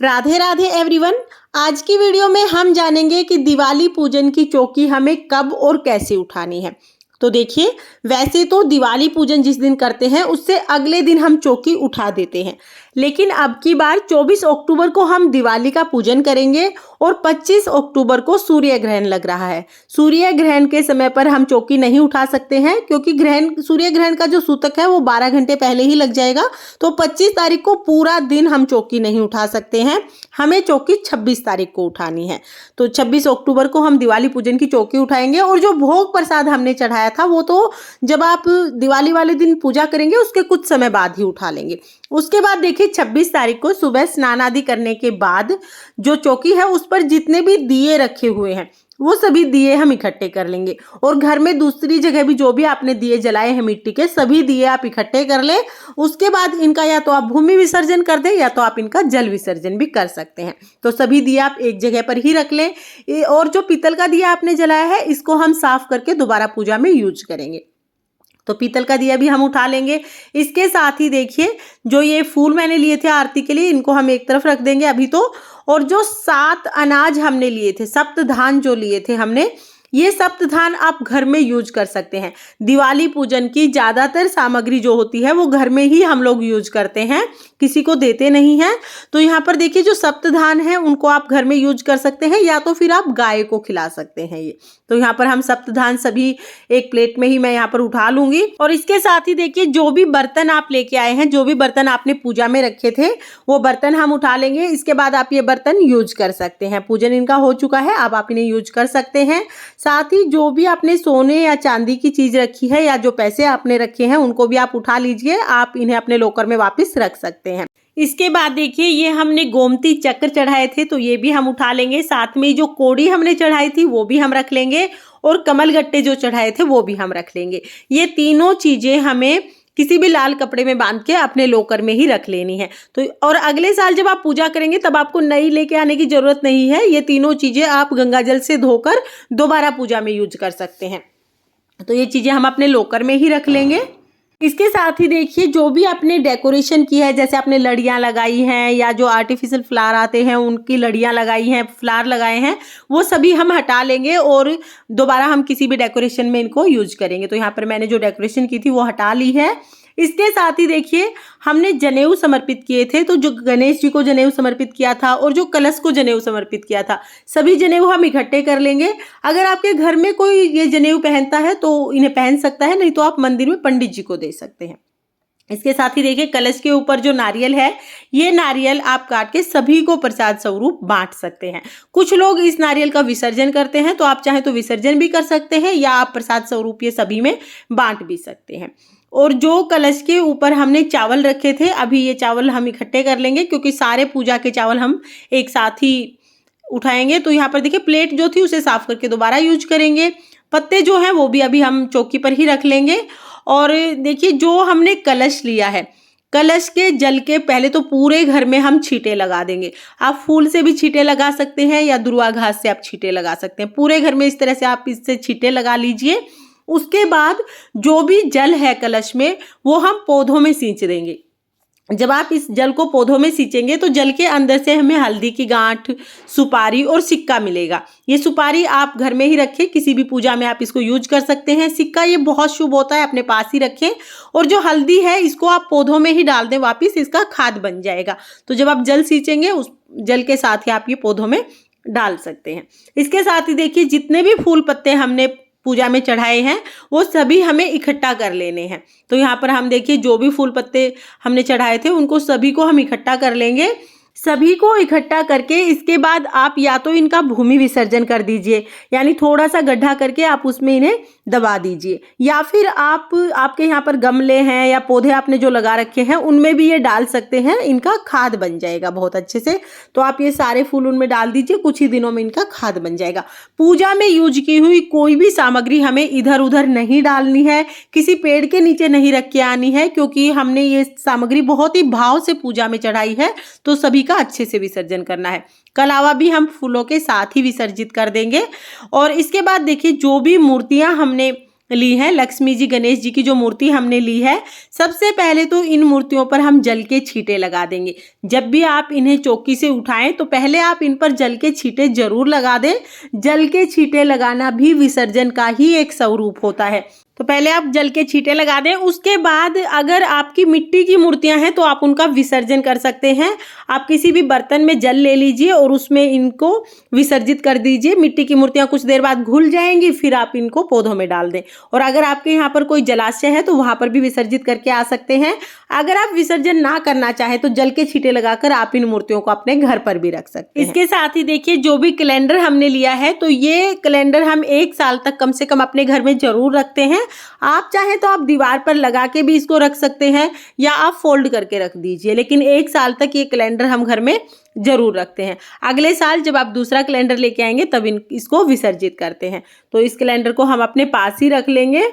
Radhe Radhe everyone. आज की video में हम जानेंगे कि दिवाली पूजन की चौकी हमें कब और कैसे उठानी है। तो देखिए, वैसे तो दिवाली पूजन जिस दिन करते हैं उससे अगले दिन हम चौकी उठा देते हैं, लेकिन अब की बार 24 अक्टूबर को हम दिवाली का पूजन करेंगे और 25 अक्टूबर को सूर्य ग्रहण लग रहा है। सूर्य ग्रहण के समय पर हम चौकी नहीं उठा सकते हैं क्योंकि सूर्य ग्रहण का जो सूतक है वो 12 घंटे पहले ही लग जाएगा। तो 25 तारीख को पूरा दिन हम चौकी नहीं उठा सकते हैं, हमें चौकी 26 तारीख को उठानी है। तो 26 अक्टूबर को हम दिवाली पूजन की चौकी उठाएंगे और जो भोग प्रसाद हमने चढ़ाया था वो तो जब आप दिवाली वाले दिन पूजा करेंगे उसके कुछ समय बाद ही उठा लेंगे। उसके बाद देखिए 26 तारीख को सुबह स्नान आदि करने के बाद जो चौकी है उस पर जितने भी दिए रखे हुए हैं वो सभी दिए हम इकट्ठे कर लेंगे और घर में दूसरी जगह भी जो भी आपने दिए जलाए हैं मिट्टी के सभी दिए आप इकट्ठे कर ले। उसके बाद इनका या तो आप भूमि विसर्जन कर दें या तो आप इनका जल विसर्जन भी कर सकते हैं। तो सभी दिए आप एक जगह पर ही रख लें और जो पीतल का दिया आपने जलाया है इसको हम साफ करके दोबारा पूजा में यूज करेंगे। तो पीतल का दिया भी हम उठा लेंगे। इसके साथ ही देखिए जो ये फूल मैंने लिए थे आरती के लिए इनको हम एक तरफ रख देंगे अभी तो। और जो 7 अनाज हमने लिए थे, सप्तधान जो लिए थे हमने, ये सप्तधान आप घर में यूज कर सकते हैं। दिवाली पूजन की ज्यादातर सामग्री जो होती है वो घर में ही हम लोग यूज करते हैं, किसी को देते नहीं हैं। तो यहाँ पर देखिए जो सप्तधान है उनको आप घर में यूज कर सकते हैं या तो फिर आप गाय को खिला सकते हैं ये। तो यहाँ पर हम सप्तधान सभी एक प्लेट में ही मैं यहाँ पर उठा लूंगी। और इसके साथ ही देखिए जो भी बर्तन आप लेके आए हैं, जो भी बर्तन आपने पूजा में रखे थे वो बर्तन हम उठा लेंगे। इसके बाद आप ये बर्तन यूज कर सकते हैं। पूजन इनका हो चुका है, अब आप इन्हें यूज कर सकते हैं। साथ ही जो भी आपने सोने या चांदी की चीज रखी है या जो पैसे आपने रखे हैं उनको भी आप उठा लीजिए, आप इन्हें अपने लॉकर में वापस रख सकते हैं। इसके बाद देखिए ये हमने गोमती चक्र चढ़ाए थे तो ये भी हम उठा लेंगे। साथ में जो कोड़ी हमने चढ़ाई थी वो भी हम रख लेंगे और कमल गट्टे जो चढ़ाए थे वो भी हम रख लेंगे। ये तीनों चीजें हमें किसी भी लाल कपड़े में बांध के अपने लॉकर में ही रख लेनी है। तो और अगले साल जब आप पूजा करेंगे तब आपको नई लेके आने की जरूरत नहीं है। ये तीनों चीजें आप गंगा जल से धोकर दोबारा पूजा में यूज कर सकते हैं। तो ये चीजें हम अपने लॉकर में ही रख लेंगे। इसके साथ ही देखिए जो भी आपने डेकोरेशन की है, जैसे आपने लड़ियां लगाई हैं या जो आर्टिफिशियल फ्लावर आते हैं उनकी लड़ियां लगाई हैं, फ्लावर लगाए हैं, वो सभी हम हटा लेंगे और दोबारा हम किसी भी डेकोरेशन में इनको यूज करेंगे। तो यहाँ पर मैंने जो डेकोरेशन की थी वो हटा ली है। इसके साथ ही देखिए हमने जनेऊ समर्पित किए थे, तो जो गणेश जी को जनेऊ समर्पित किया था और जो कलश को जनेऊ समर्पित किया था सभी जनेऊ हम इकट्ठे कर लेंगे। अगर आपके घर में कोई ये जनेऊ पहनता है तो इन्हें पहन सकता है, नहीं तो आप मंदिर में पंडित जी को दे सकते हैं। इसके साथ ही देखिए कलश के ऊपर जो नारियल है ये नारियल आप काट के सभी को प्रसाद स्वरूप बांट सकते हैं। कुछ लोग इस नारियल का विसर्जन करते हैं तो आप चाहें तो विसर्जन भी कर सकते हैं या आप प्रसाद स्वरूप ये सभी में बांट भी सकते हैं। और जो कलश के ऊपर हमने चावल रखे थे अभी ये चावल हम इकट्ठे कर लेंगे क्योंकि सारे पूजा के चावल हम एक साथ ही उठाएंगे। तो यहाँ पर देखिए प्लेट जो थी उसे साफ करके दोबारा यूज करेंगे। पत्ते जो हैं वो भी अभी हम चौकी पर ही रख लेंगे। और देखिए जो हमने कलश लिया है, कलश के जल के पहले तो पूरे घर में हम छींटे लगा देंगे। आप फूल से भी छींटे लगा सकते हैं या दुर्वा घास से आप छींटे लगा सकते हैं। पूरे घर में इस तरह से आप इससे छींटे लगा लीजिए। उसके बाद जो भी जल है कलश में वो हम पौधों में सींच देंगे। जब आप इस जल को पौधों में सींचेंगे तो जल के अंदर से हमें हल्दी की गांठ, सुपारी और सिक्का मिलेगा। ये सुपारी आप घर में ही रखें, किसी भी पूजा में आप इसको यूज कर सकते हैं। सिक्का ये बहुत शुभ होता है, अपने पास ही रखें। और जो हल्दी है इसको आप पौधों में ही डाल दें, वापिस इसका खाद बन जाएगा। तो जब आप जल सींचेंगे उस जल के साथ ही आप ये पौधों में डाल सकते हैं। इसके साथ ही देखिए जितने भी फूल पत्ते हमने पूजा में चढ़ाए हैं वो सभी हमें इकट्ठा कर लेने हैं। तो यहाँ पर हम देखिए जो भी फूल पत्ते हमने चढ़ाए थे उनको सभी को हम इकट्ठा कर लेंगे। सभी को इकट्ठा करके इसके बाद आप या तो इनका भूमि विसर्जन कर दीजिए, यानी थोड़ा सा गड्ढा करके आप उसमें इन्हें दबा दीजिए, या फिर आपके यहाँ पर गमले हैं या पौधे आपने जो लगा रखे हैं उनमें भी ये डाल सकते हैं। इनका खाद बन जाएगा बहुत अच्छे से। तो आप ये सारे फूल उनमें डाल दीजिए, कुछ ही दिनों में इनका खाद बन जाएगा। पूजा में यूज की हुई कोई भी सामग्री हमें इधर उधर नहीं डालनी है, किसी पेड़ के नीचे नहीं रख के आनी है, क्योंकि हमने ये सामग्री बहुत ही भाव से पूजा में चढ़ाई है तो सभी का अच्छे से विसर्जन करना है। कलावा भी हम फूलों के साथ ही विसर्जित कर देंगे। और इसके बाद देखिए जो भी मूर्तियां हमने ली है, लक्ष्मी जी गणेश जी की जो मूर्ति हमने ली है, सबसे पहले तो इन मूर्तियों पर हम जल के छींटे लगा देंगे। जब भी आप इन्हें चौकी से उठाएं तो पहले आप इन पर जल के छींटे जरूर लगा दें। जल के छींटे लगाना भी विसर्जन का ही एक स्वरूप होता है। तो पहले आप जल के छींटे लगा दें। उसके बाद अगर आपकी मिट्टी की मूर्तियां हैं तो आप उनका विसर्जन कर सकते हैं। आप किसी भी बर्तन में जल ले लीजिए और उसमें इनको विसर्जित कर दीजिए। मिट्टी की मूर्तियां कुछ देर बाद घुल जाएंगी, फिर आप इनको पौधों में डाल दें। और अगर आपके यहाँ पर कोई जलाशय है तो वहां पर भी विसर्जित करके आ सकते हैं। अगर आप विसर्जन ना करना चाहे तो जल के छींटे लगाकर आप इन मूर्तियों को अपने घर पर भी रख सकते हैं। इसके साथ ही देखिए, जो भी कैलेंडर हमने लिया है तो ये कैलेंडर हम 1 साल तक कम से कम अपने घर में जरूर रखते हैं। आप चाहें तो आप दीवार पर लगा के भी इसको रख सकते हैं या आप फोल्ड करके रख दीजिए, लेकिन 1 साल तक ये कैलेंडर हम घर में जरूर रखते हैं। अगले साल जब आप दूसरा कैलेंडर लेके आएंगे तब इसको विसर्जित करते हैं। तो इस कैलेंडर को हम अपने पास ही रख लेंगे।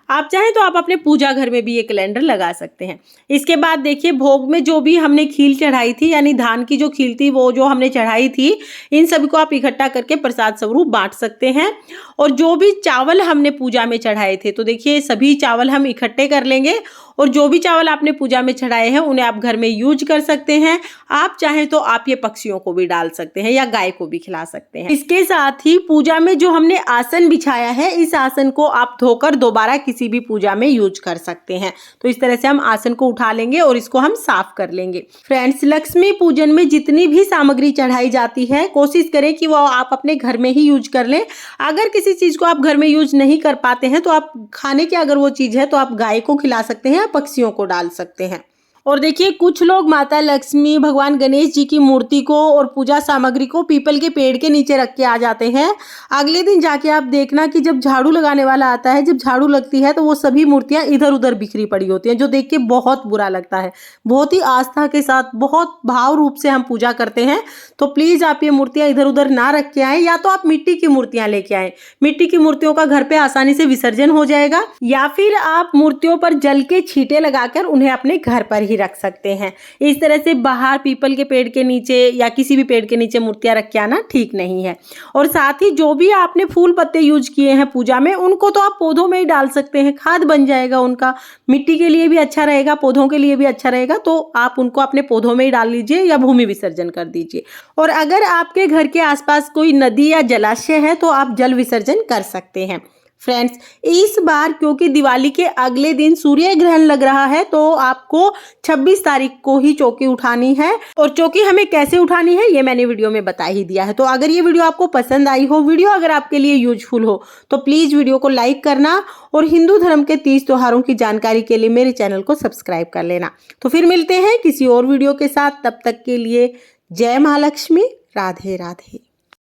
आप चाहें तो आप अपने पूजा घर में भी ये कैलेंडर लगा सकते हैं। इसके बाद देखिए, भोग में जो भी हमने खील चढ़ाई थी, यानी धान की जो खील थी वो जो हमने चढ़ाई थी, इन सभी को आप इकट्ठा करके प्रसाद स्वरूप बांट सकते हैं। और जो भी चावल हमने पूजा में चढ़ाए थे, तो देखिए सभी चावल हम इकट्ठे कर लेंगे और जो भी चावल आपने पूजा में चढ़ाए हैं उन्हें आप घर में यूज कर सकते हैं। आप चाहें तो आप ये पक्षियों को भी डाल सकते हैं या गाय को भी खिला सकते हैं। इसके साथ ही पूजा में जो हमने आसन बिछाया है, इस आसन को आप धोकर दोबारा किसी भी पूजा में यूज कर सकते हैं। तो इस तरह से हम आसन को उठा लेंगे और इसको हम साफ कर लेंगे। फ्रेंड्स, लक्ष्मी पूजन में जितनी भी सामग्री चढ़ाई जाती है, कोशिश करें कि वो आप अपने घर में ही यूज कर लें। अगर किसी चीज को आप घर में यूज नहीं कर पाते हैं तो आप खाने की अगर वो चीज है तो आप गाय को खिला सकते हैं, पक्षियों को डाल सकते हैं। और देखिए, कुछ लोग माता लक्ष्मी, भगवान गणेश जी की मूर्ति को और पूजा सामग्री को पीपल के पेड़ के नीचे रख के आ जाते हैं। अगले दिन जाके आप देखना कि जब झाड़ू लगाने वाला आता है, जब झाड़ू लगती है तो वो सभी मूर्तियां इधर उधर बिखरी पड़ी होती हैं, जो देख के बहुत बुरा लगता है। बहुत ही आस्था के साथ, बहुत भाव रूप से हम पूजा करते हैं। तो प्लीज आप ये मूर्तियां इधर उधर ना रख के आए, या तो आप मिट्टी की मूर्तियां लेके आए। मिट्टी की मूर्तियों का घर पे आसानी से विसर्जन हो जाएगा, या फिर आप मूर्तियों पर जल के छींटे लगाकर उन्हें अपने घर पर रख सकते हैं। इस तरह से बाहर पीपल के पेड़ के नीचे या किसी भी पेड़ के नीचे मूर्तियां रख के आना ठीक नहीं है। और साथ ही जो भी आपने फूल पत्ते यूज किए हैं पूजा में, उनको तो आप पौधों में ही डाल सकते हैं, खाद बन जाएगा उनका। मिट्टी के लिए भी अच्छा रहेगा, पौधों के लिए भी अच्छा रहेगा। तो आप उनको अपने पौधों में ही डाल लीजिए या भूमि विसर्जन कर दीजिए। और अगर आपके घर के आसपास कोई नदी या जलाशय है तो आप जल विसर्जन कर सकते हैं। फ्रेंड्स, इस बार क्योंकि दिवाली के अगले दिन सूर्य ग्रहण लग रहा है तो आपको 26 तारीख को ही चौकी उठानी है। और चौकी हमें कैसे उठानी है ये मैंने वीडियो में बता ही दिया है। तो अगर ये वीडियो आपको पसंद आई हो, वीडियो अगर आपके लिए यूजफुल हो, तो प्लीज वीडियो को लाइक करना और हिंदू धर्म के 30 त्योहारों की जानकारी के लिए मेरे चैनल को सब्सक्राइब कर लेना। तो फिर मिलते हैं किसी और वीडियो के साथ। तब तक के लिए जय महालक्ष्मी, राधे राधे।